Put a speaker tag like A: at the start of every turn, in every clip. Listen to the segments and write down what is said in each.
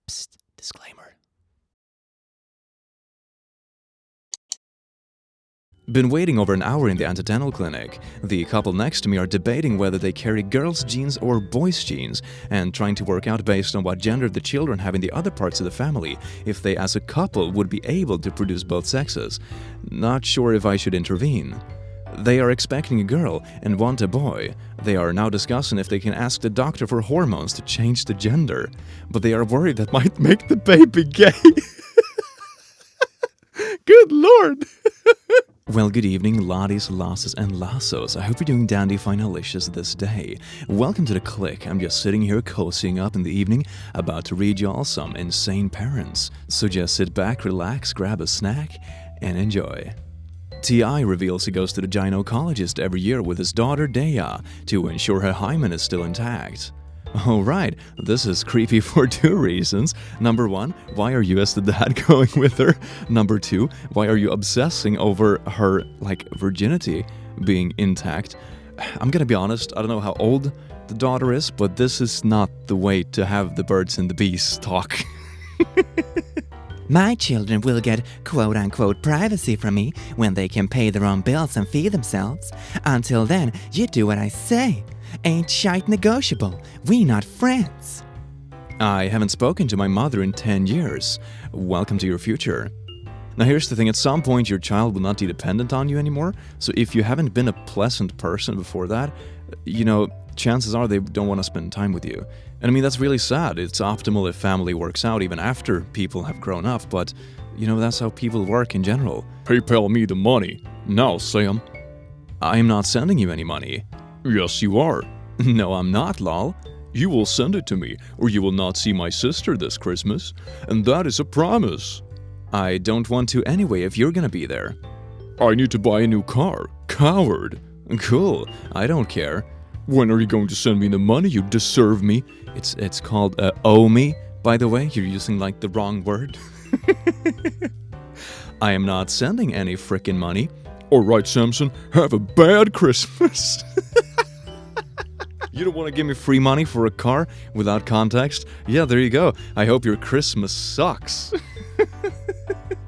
A: Psst, disclaimer. Been waiting over an hour in the antenatal clinic. The couple next to me are debating whether they carry girls' genes or boys' genes and trying to work out based on what gender the children have in the other parts of the family if they as a couple would be able to produce both sexes. Not sure if I should intervene. They are expecting a girl and want a boy. They are now discussing if they can ask the doctor for hormones to change the gender. But they are worried that might make the baby gay. Good lord! Well, good evening, laddies, lasses, and lassos. I hope you're doing dandy finalicious this day. Welcome to the click. I'm just sitting here cozying up in the evening, about to read y'all some insane parents. So just sit back, relax, grab a snack, and enjoy. T.I. reveals he goes to the gynecologist every year with his daughter Dea to ensure her hymen is still intact. Alright, this is creepy for two reasons. Number one, why are you as the dad going with her? Number two, why are you obsessing over her, virginity being intact? I'm gonna be honest, I don't know how old the daughter is, but this is not the way to have the birds and the bees talk.
B: My children will get quote-unquote privacy from me when they can pay their own bills and feed themselves. Until then, you do what I say. Ain't shite negotiable. We not friends.
A: I haven't spoken to my mother in 10 years. Welcome to your future. Now here's the thing, at some point your child will not be dependent on you anymore, so if you haven't been a pleasant person before that, chances are they don't want to spend time with you. And I mean, that's really sad. It's optimal if family works out even after people have grown up, but, that's how people work in general. PayPal me the money. Now, Sam. I am not sending you any money. Yes, you are. No, I'm not, lol. You will send it to me, or you will not see my sister this Christmas. And that is a promise. I don't want to anyway if you're gonna be there. I need to buy a new car. Coward. Cool. I don't care. When are you going to send me the money? You deserve me. It's called owe me, by the way. You're using the wrong word. I am not sending any frickin' money. Alright, Samson, have a bad Christmas. You don't want to give me free money for a car without context? Yeah, there you go. I hope your Christmas sucks.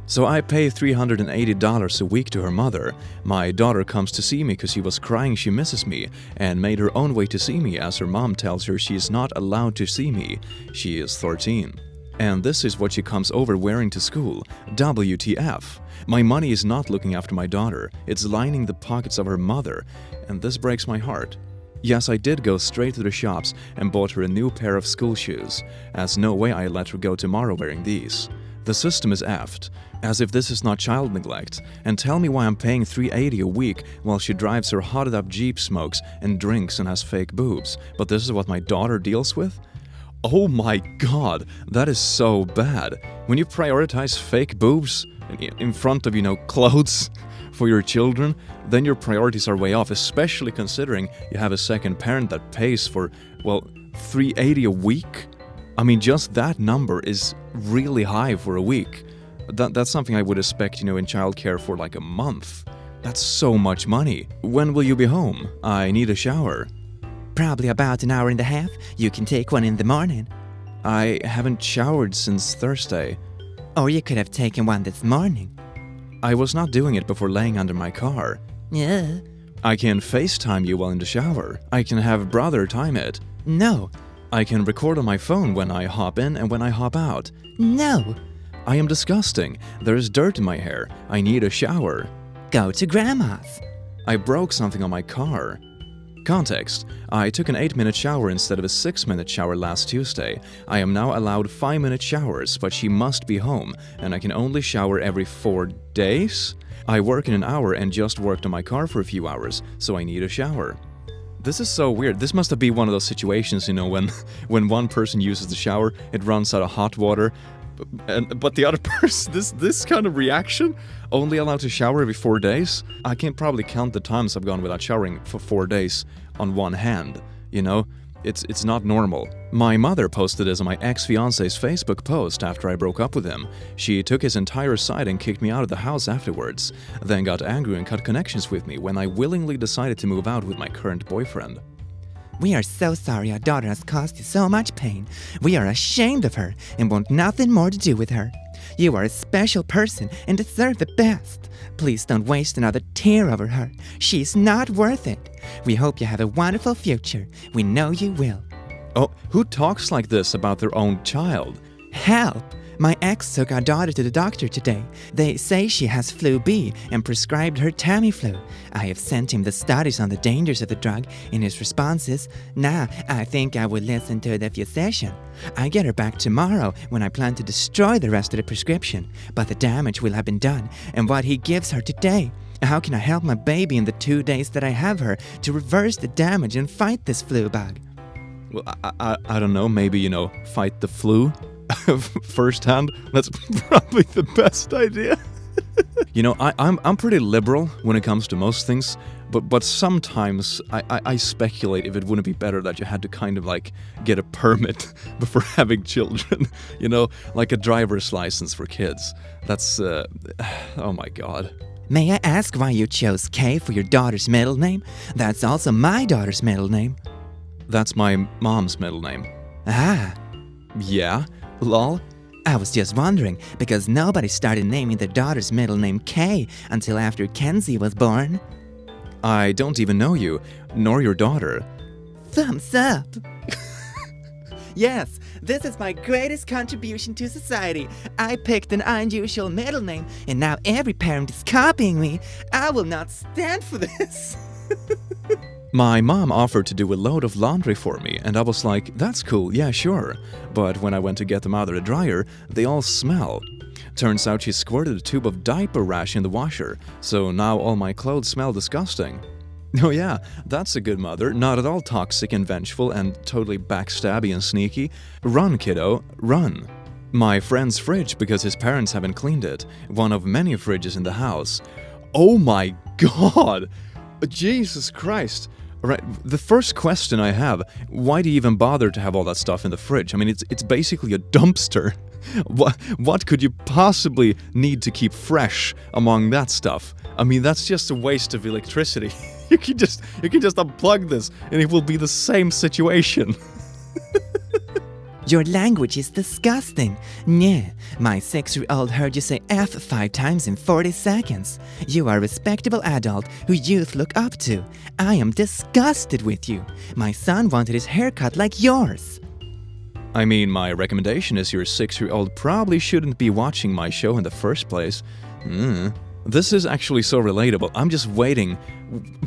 A: So I pay $380 a week to her mother. My daughter comes to see me because she was crying she misses me and made her own way to see me as her mom tells her she is not allowed to see me. She is 13. And this is what she comes over wearing to school. WTF. My money is not looking after my daughter. It's lining the pockets of her mother. And this breaks my heart. Yes, I did go straight to the shops and bought her a new pair of school shoes, as no way I let her go tomorrow wearing these. The system is effed, as if this is not child neglect, and tell me why I'm paying $380 a week while she drives her hotted up Jeep, smokes and drinks and has fake boobs, but this is what my daughter deals with? Oh my god, that is so bad. When you prioritize fake boobs in front of, clothes for your children, then your priorities are way off, especially considering you have a second parent that pays for, $380 a week? I mean, just that number is really high for a week. That's something I would expect, in childcare for a month. That's so much money. When will you be home? I need a shower.
B: Probably about an hour and a half. You can take one in the morning.
A: I haven't showered since Thursday.
B: Or you could have taken one this morning.
A: I was not doing it before laying under my car.
B: Yeah.
A: I can FaceTime you while in the shower. I can have brother time it.
B: No.
A: I can record on my phone when I hop in and when I hop out.
B: No.
A: I am disgusting. There is dirt in my hair. I need a shower.
B: Go to Grandma's.
A: I broke something on my car. Context. I took an 8-minute shower instead of a 6-minute shower last Tuesday. I am now allowed 5-minute showers, but she must be home, and I can only shower every 4 days? I work in an hour and just worked on my car for a few hours, so I need a shower. This is so weird. This must have been one of those situations, when one person uses the shower, it runs out of hot water, but the other person, this kind of reaction, only allowed to shower every 4 days? I can probably count the times I've gone without showering for 4 days on one hand, It's not normal. My mother posted this on my ex-fiance's Facebook post after I broke up with him. She took his entire side and kicked me out of the house afterwards, then got angry and cut connections with me when I willingly decided to move out with my current boyfriend.
B: We are so sorry our daughter has caused you so much pain. We are ashamed of her and want nothing more to do with her. You are a special person and deserve the best. Please don't waste another tear over her. She's not worth it. We hope you have a wonderful future. We know you will.
A: Oh, who talks like this about their own child?
B: Help! My ex took our daughter to the doctor today. They say she has flu B and prescribed her Tamiflu. I have sent him the studies on the dangers of the drug, and his response is, "Nah, I think I will listen to the physician." I get her back tomorrow when I plan to destroy the rest of the prescription, but the damage will have been done, and what he gives her today. How can I help my baby in the 2 days that I have her to reverse the damage and fight this flu bug?
A: Well, I don't know, maybe, fight the flu firsthand. That's probably the best idea. I'm pretty liberal when it comes to most things, but sometimes I speculate if it wouldn't be better that you had to kind of like get a permit before having children, like a driver's license for kids. That's, oh my god.
B: May I ask why you chose K for your daughter's middle name? That's also my daughter's middle name.
A: That's my mom's middle name.
B: Ah.
A: Yeah? Lol?
B: I was just wondering, because nobody started naming their daughter's middle name Kay until after Kenzie was born.
A: I don't even know you, nor your daughter.
B: Thumbs up! Yes, this is my greatest contribution to society. I picked an unusual middle name, and now every parent is copying me. I will not stand for this.
A: My mom offered to do a load of laundry for me, and I was like, that's cool, yeah, sure. But when I went to get them out of the dryer, they all smell. Turns out she squirted a tube of diaper rash in the washer, so now all my clothes smell disgusting. Oh yeah, that's a good mother, not at all toxic and vengeful and totally backstabby and sneaky. Run, kiddo, run. My friend's fridge because his parents haven't cleaned it. One of many fridges in the house. Oh my god! Jesus Christ! Alright, the first question I have, why do you even bother to have all that stuff in the fridge? I mean, it's basically a dumpster. What could you possibly need to keep fresh among that stuff? I mean, that's just a waste of electricity. You can just unplug this and it will be the same situation.
B: Your language is disgusting. Nyeh, my 6-year-old heard you say F 5 times in 40 seconds. You are a respectable adult who youth look up to. I am disgusted with you. My son wanted his haircut like yours.
A: I mean, my recommendation is your 6-year-old probably shouldn't be watching my show in the first place. This is actually so relatable. I'm just waiting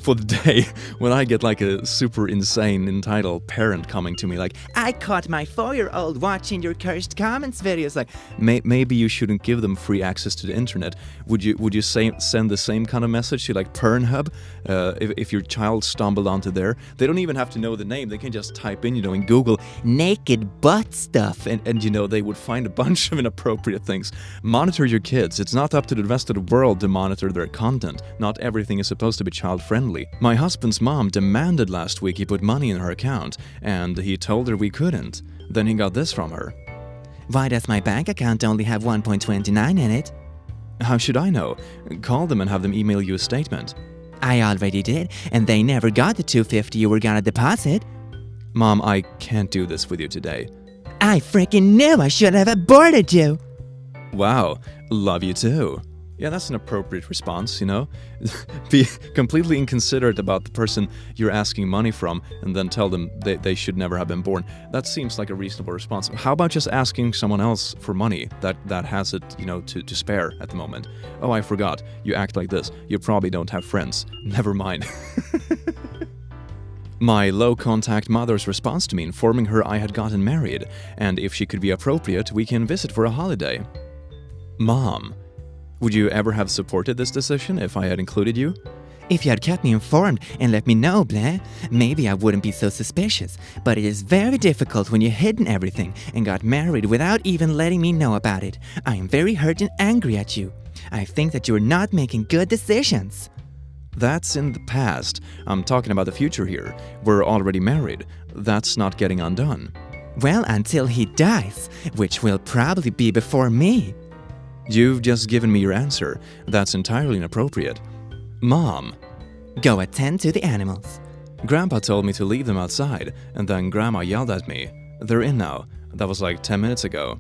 A: for the day when I get like a super insane entitled parent coming to me like, I caught my 4-year-old watching your cursed comments videos. Like, maybe you shouldn't give them free access to the internet. Would you send the same kind of message to like Pornhub if your child stumbled onto there? They don't even have to know the name. They can just type in, in Google, naked butt stuff, and they would find a bunch of inappropriate things. Monitor your kids. It's not up to the rest of the world to monitor their content. Not everything is supposed to be child-friendly. My husband's mom demanded last week he put money in her account, and he told her we couldn't. Then he got this from her.
B: Why does my bank account only have 1.29 in it?
A: How should I know? Call them and have them email you a statement.
B: I already did, and they never got the $250 you were gonna deposit.
A: Mom, I can't do this with you today.
B: I freaking knew I should have aborted you!
A: Wow, love you too. Yeah, that's an appropriate response, Be completely inconsiderate about the person you're asking money from and then tell them they should never have been born. That seems like a reasonable response. How about just asking someone else for money that has it, to spare at the moment? Oh, I forgot. You act like this. You probably don't have friends. Never mind. My low-contact mother's response to me informing her I had gotten married, and if she could be appropriate, we can visit for a holiday. Mom, would you ever have supported this decision if I had included you?
B: If you had kept me informed and let me know, Blair, maybe I wouldn't be so suspicious. But it is very difficult when you hidden everything and got married without even letting me know about it. I am very hurt and angry at you. I think that you are not making good decisions.
A: That's in the past. I'm talking about the future here. We're already married. That's not getting undone.
B: Well, until he dies, which will probably be before me.
A: You've just given me your answer. That's entirely inappropriate. Mom.
B: Go attend to the animals.
A: Grandpa told me to leave them outside, and then Grandma yelled at me. They're in now. That was like 10 minutes ago.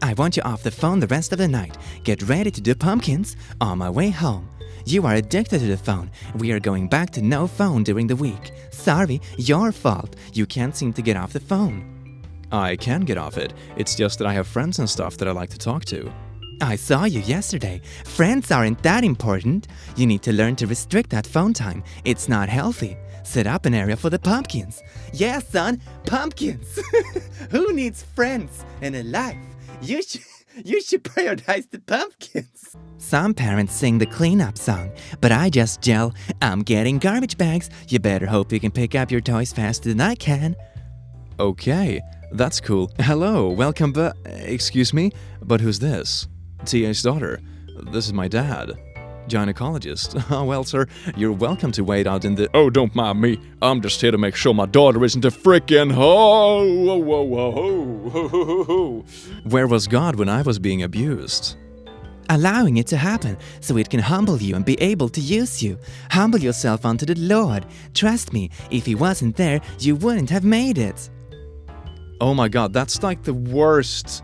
B: I want you off the phone the rest of the night. Get ready to do pumpkins on my way home. You are addicted to the phone. We are going back to no phone during the week. Sorry, your fault. You can't seem to get off the phone.
A: I can get off it. It's just that I have friends and stuff that I like to talk to.
B: I saw you yesterday. Friends aren't that important. You need to learn to restrict that phone time. It's not healthy. Set up an area for the pumpkins. Yeah, son, pumpkins. Who needs friends in a life? You should prioritize the pumpkins. Some parents sing the cleanup song, but I just yell, I'm getting garbage bags. You better hope you can pick up your toys faster than I can.
A: Okay, that's cool. Hello, welcome back. Excuse me, but who's this? TA's daughter. This is my dad. Gynecologist. Oh, well, sir, you're welcome to wait out in the... Oh, don't mind me. I'm just here to make sure my daughter isn't a frickin' ho. Where was God when I was being abused?
B: Allowing it to happen so it can humble you and be able to use you. Humble yourself unto the Lord. Trust me, if he wasn't there, you wouldn't have made it.
A: Oh my God, that's like the worst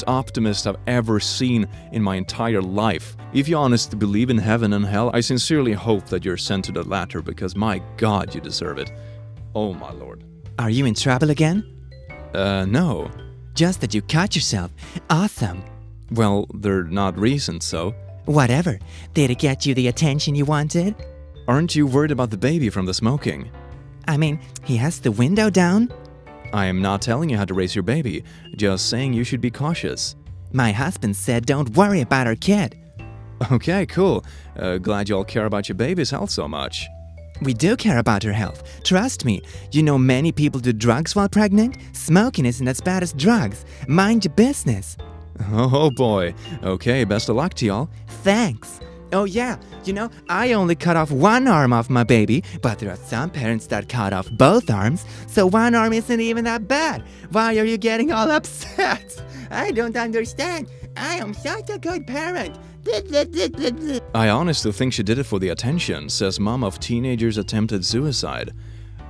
A: optimist I've ever seen in my entire life. If you honestly believe in heaven and hell, I sincerely hope that you're sent to the latter because my God, you deserve it. Oh my Lord.
B: Are you in trouble again?
A: No.
B: Just that you cut yourself. Awesome.
A: Well, they're not recent, so...
B: Whatever. Did it get you the attention you wanted?
A: Aren't you worried about the baby from the smoking?
B: I mean, he has the window down.
A: I am not telling you how to raise your baby, just saying you should be cautious.
B: My husband said don't worry about our kid.
A: Okay, cool. Glad you all care about your baby's health so much.
B: We do care about her health. Trust me. You know many people do drugs while pregnant? Smoking isn't as bad as drugs. Mind your business.
A: Oh boy. Okay, best of luck to y'all.
B: Thanks. Oh yeah, you know, I only cut off one arm off my baby, but there are some parents that cut off both arms, so one arm isn't even that bad. Why are you getting all upset? I don't understand. I am such a good parent.
A: I honestly think she did it for the attention, says mom of teenager's attempted suicide.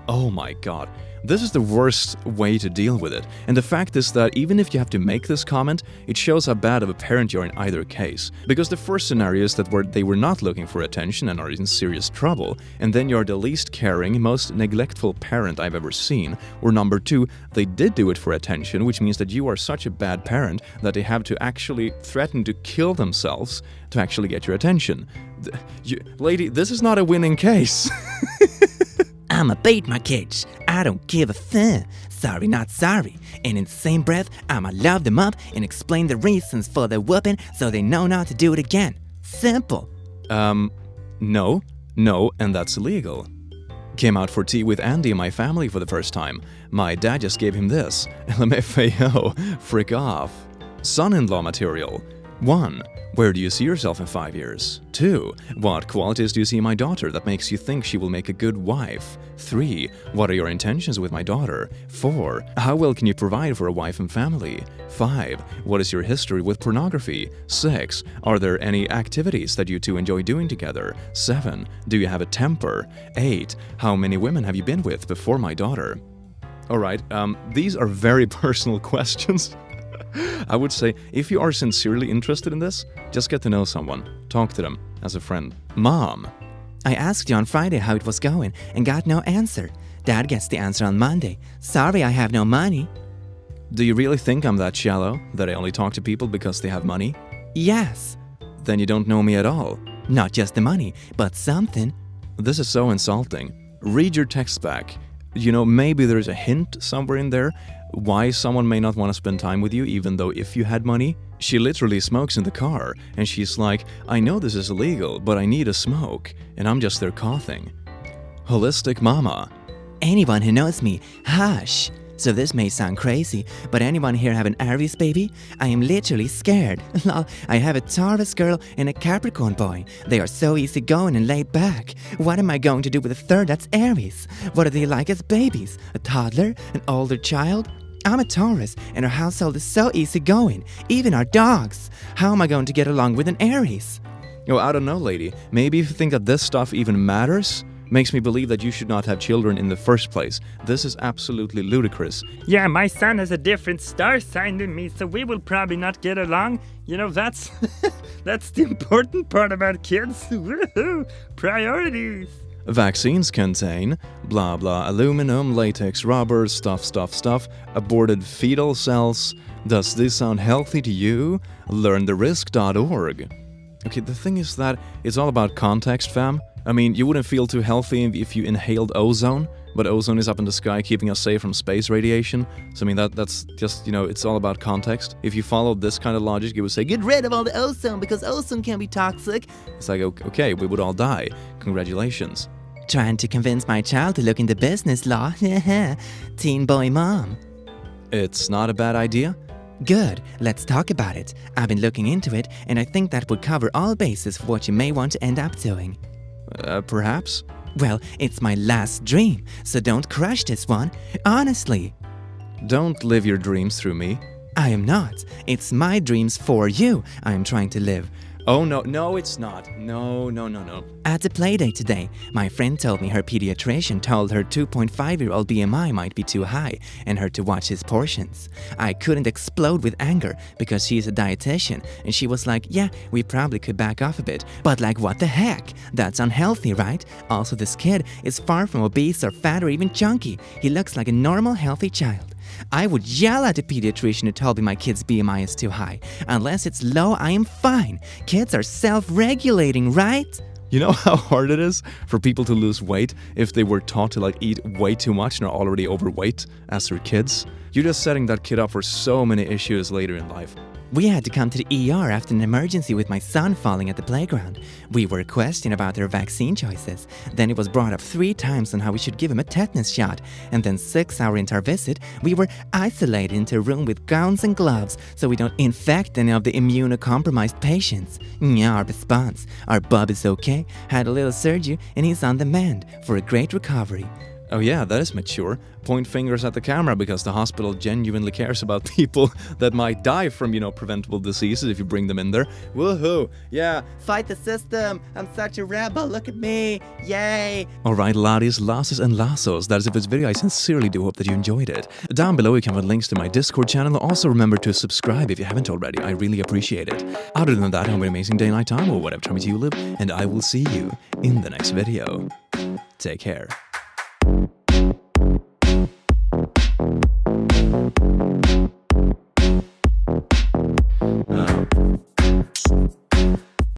A: Oh my God. This is the worst way to deal with it, and the fact is that even if you have to make this comment, it shows how bad of a parent you are in either case. Because the first scenario is that they were not looking for attention and are in serious trouble, and then you're the least caring, most neglectful parent I've ever seen. Or number two, they did do it for attention, which means that you are such a bad parent that they have to actually threaten to kill themselves to actually get your attention. Lady, this is not a winning case.
B: I'ma beat my kids. I don't give a fuck. Sorry, not sorry. And in the same breath, I'ma love them up and explain the reasons for their whooping so they know not to do it again. Simple.
A: No, and that's illegal. Came out for tea with Andy and my family for the first time. My dad just gave him this. LMFAO, frick off. Son-in-law material. 1. Where do you see yourself in 5 years? 2. What qualities do you see in my daughter that makes you think she will make a good wife? 3. What are your intentions with my daughter? 4. How well can you provide for a wife and family? 5. What is your history with pornography? 6. Are there any activities that you two enjoy doing together? 7. Do you have a temper? 8. How many women have you been with before my daughter? Alright, these are very personal questions. I would say, if you are sincerely interested in this, just get to know someone. Talk to them as a friend. Mom.
B: I asked you on Friday how it was going and got no answer. Dad gets the answer on Monday. Sorry, I have no money.
A: Do you really think I'm that shallow, that I only talk to people because they have money?
B: Yes.
A: Then you don't know me at all.
B: Not just the money, but something.
A: This is so insulting. Read your text back. You know, maybe there's a hint somewhere in there why someone may not want to spend time with you even though if you had money. She literally smokes in the car and she's like, I know this is illegal, but I need a smoke, and I'm just there coughing. Holistic mama.
B: Anyone who knows me, hush. So this may sound crazy, but anyone here have an Aries baby? I am literally scared. Lol, I have a Taurus girl and a Capricorn boy. They are so easygoing and laid back. What am I going to do with a third that's Aries? What are they like as babies? A toddler? An older child? I'm a Taurus, and our household is so easygoing. Even our dogs. How am I going to get along with an Aries?
A: Oh, I don't know, lady. Maybe if you think that this stuff even matters, makes me believe that you should not have children in the first place. This is absolutely ludicrous.
C: Yeah, my son has a different star sign than me, so we will probably not get along. You know, that's that's the important part about kids. Woohoo! Priorities.
A: Vaccines contain blah blah aluminum, latex, rubber, stuff, aborted fetal cells. Does this sound healthy to you? LearnTheRisk.org. Okay, the thing is that it's all about context, fam. I mean, you wouldn't feel too healthy if you inhaled ozone, but ozone is up in the sky keeping us safe from space radiation. So I mean, that's just, you know, it's all about context. If you followed this kind of logic, you would say, get rid of all the ozone because ozone can be toxic. It's like, okay, we would all die. Congratulations.
B: Trying to convince my child to look into business law. Teen boy mom.
A: It's not a bad idea.
B: Good, let's talk about it. I've been looking into it, and I think that would cover all bases for what you may want to end up doing.
A: Perhaps?
B: Well, it's my last dream, so don't crush this one. Honestly.
A: Don't live your dreams through me.
B: I am not. It's my dreams for you I am trying to live.
A: Oh, no, it's not. No.
B: At the playdate today, my friend told me her pediatrician told her 2.5-year-old BMI might be too high and her to watch his portions. I couldn't explode with anger because she's a dietitian and she was like, yeah, we probably could back off a bit, but like what the heck? That's unhealthy, right? Also, this kid is far from obese or fat or even chunky. He looks like a normal, healthy child. I would yell at a pediatrician who told me my kid's BMI is too high. Unless it's low, I am fine. Kids are self-regulating, right?
A: You know how hard it is for people to lose weight if they were taught to eat way too much and are already overweight as their kids? You're just setting that kid up for so many issues later in life.
B: We had to come to the ER after an emergency with my son falling at the playground. We were questioned about their vaccine choices. Then it was brought up 3 times on how we should give him a tetanus shot. And then 6 hours into our visit, we were isolated into a room with gowns and gloves so we don't infect any of the immunocompromised patients. Yeah, our response. Our bub is okay, had a little surgery, and he's on the mend for a great recovery.
A: Oh yeah, that is mature. Point fingers at the camera because the hospital genuinely cares about people that might die from, preventable diseases if you bring them in there. Woohoo! Yeah.
B: Fight the system! I'm such a rebel, look at me! Yay!
A: Alright, laddies, lasses and lassos, that is it for this video. I sincerely do hope that you enjoyed it. Down below you can find links to my Discord channel. Also remember to subscribe if you haven't already. I really appreciate it. Other than that, have an amazing day, night time, or whatever time you live, and I will see you in the next video. Take care.